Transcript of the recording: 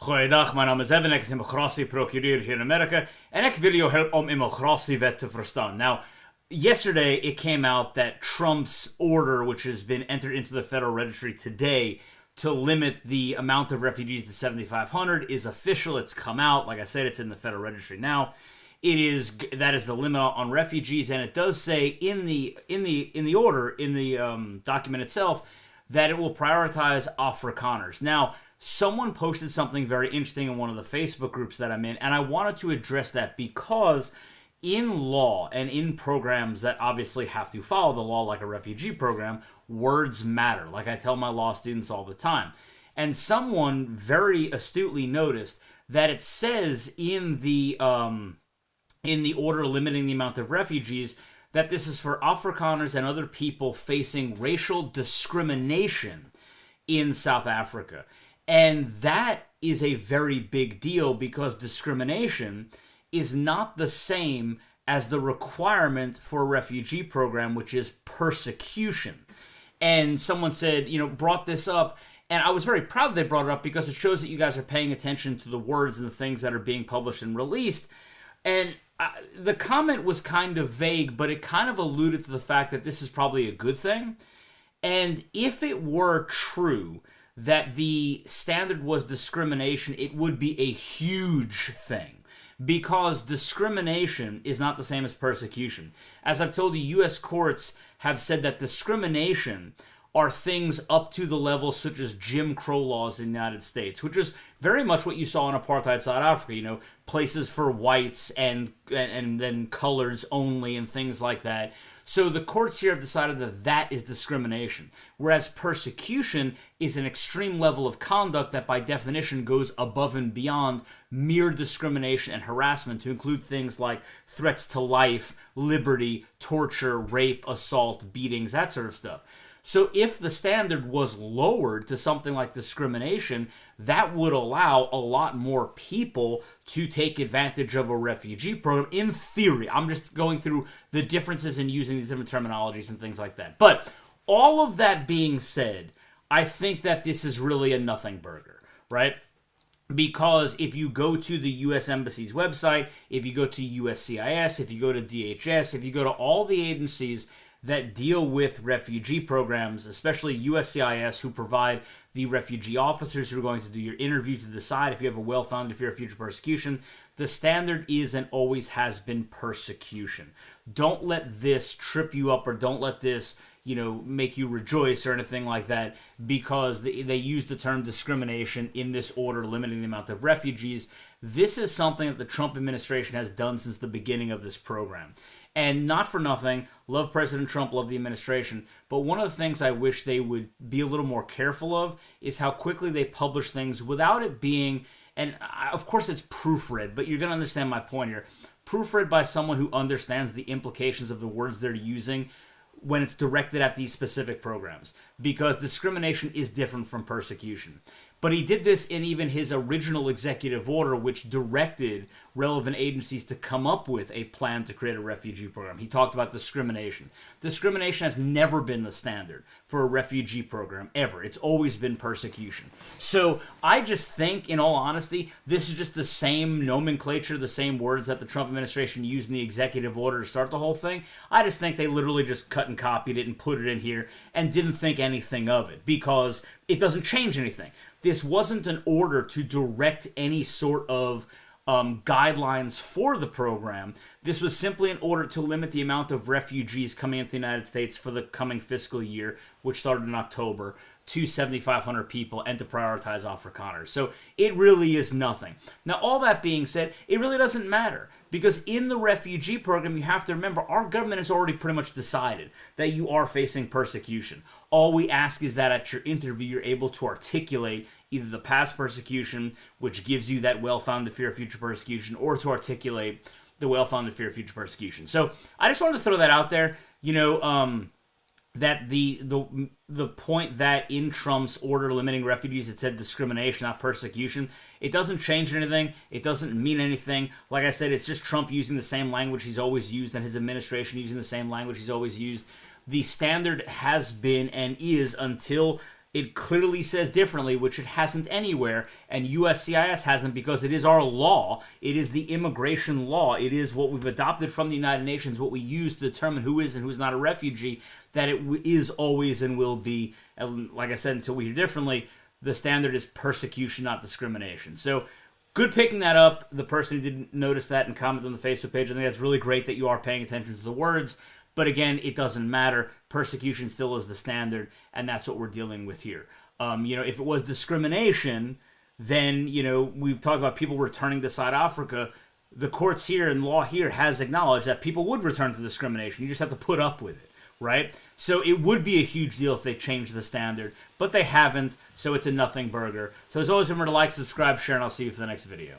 Goeiedag, mijn naam is Evan, ik is immigratieprocureur hier in Amerika en ik wil je helpen om immigratiewet te verstaan. Now, yesterday it came out that Trump's order, which has been entered into the federal registry today to limit the amount of refugees to 7,500 is official. It's come out. Like I said, it's in the federal registry now. That is the limit on refugees, and it does say in the order, in the document itself, that it will prioritize Afrikaners. Now, someone posted something very interesting in one of the Facebook groups that I'm in, and I wanted to address that because in law and in programs that obviously have to follow the law, like a refugee program, words matter, like I tell my law students all the time. And someone very astutely noticed that it says in the order limiting the amount of refugees that this is for Afrikaners and other people facing racial discrimination in South Africa. And that is a very big deal because discrimination is not the same as the requirement for a refugee program, which is persecution. And someone said, brought this up, and I was very proud they brought it up because it shows that you guys are paying attention to the words and the things that are being published and released. And the comment was kind of vague, but it kind of alluded to the fact that this is probably a good thing. And if it were true that the standard was discrimination, it would be a huge thing. Because discrimination is not the same as persecution. As I've told you, U.S. courts have said that discrimination are things up to the level such as Jim Crow laws in the United States, which is very much what you saw in apartheid South Africa, places for whites and then colors only and things like that. So the courts here have decided that that is discrimination, whereas persecution is an extreme level of conduct that by definition goes above and beyond mere discrimination and harassment to include things like threats to life, liberty, torture, rape, assault, beatings, that sort of stuff. So if the standard was lowered to something like discrimination, that would allow a lot more people to take advantage of a refugee program, in theory. I'm just going through the differences in using these different terminologies and things like that. But all of that being said, I think that this is really a nothing burger, right? Because if you go to the U.S. Embassy's website, if you go to USCIS, if you go to DHS, if you go to all the agencies that deal with refugee programs, especially USCIS, who provide the refugee officers who are going to do your interview to decide if you have a well-founded fear of future persecution, the standard is and always has been persecution. Don't let this trip you up or don't let this, make you rejoice or anything like that because they use the term discrimination in this order limiting the amount of refugees. This is something that the Trump administration has done since the beginning of this program. And not for nothing, love President Trump, love the administration, but one of the things I wish they would be a little more careful of is how quickly they publish things without it being, and of course it's proofread, but you're going to understand my point here, proofread by someone who understands the implications of the words they're using when it's directed at these specific programs, because discrimination is different from persecution. But he did this in even his original executive order, which directed relevant agencies to come up with a plan to create a refugee program. He talked about discrimination. Discrimination has never been the standard for a refugee program, ever. It's always been persecution. So I just think, in all honesty, this is just the same nomenclature, the same words that the Trump administration used in the executive order to start the whole thing. I just think they literally just cut and copied it and put it in here and didn't think anything of it because it doesn't change anything. This wasn't an order to direct any sort of guidelines for the program. This was simply an order to limit the amount of refugees coming into the United States for the coming fiscal year, which started in October, to 7,500 people and to prioritize Afrikaners. So it really is nothing. Now, all that being said, it really doesn't matter because in the refugee program, you have to remember our government has already pretty much decided that you are facing persecution. All we ask is that at your interview, you're able to articulate either the past persecution, which gives you that well-founded fear of future persecution, or to articulate the well-founded fear of future persecution. So I just wanted to throw that out there. That the point that in Trump's order limiting refugees, it said discrimination, not persecution. It doesn't change anything. It doesn't mean anything. Like I said, it's just Trump using the same language he's always used and his administration using the same language he's always used. The standard has been and is until it clearly says differently, which it hasn't anywhere, and USCIS hasn't, because it is our law. It is the immigration law. It is what we've adopted from the United Nations, what we use to determine who is and who's not a refugee, that it is always and will be, like I said, until we hear differently, the standard is persecution, not discrimination. So, good picking that up. The person who didn't notice that and comment on the Facebook page, I think that's really great that you are paying attention to the words. But again, it doesn't matter. Persecution still is the standard, and that's what we're dealing with here. If it was discrimination, then, we've talked about people returning to South Africa. The courts here and law here has acknowledged that people would return to discrimination. You just have to put up with it, right? So it would be a huge deal if they changed the standard, but they haven't, so it's a nothing burger. So as always, remember to like, subscribe, share, and I'll see you for the next video.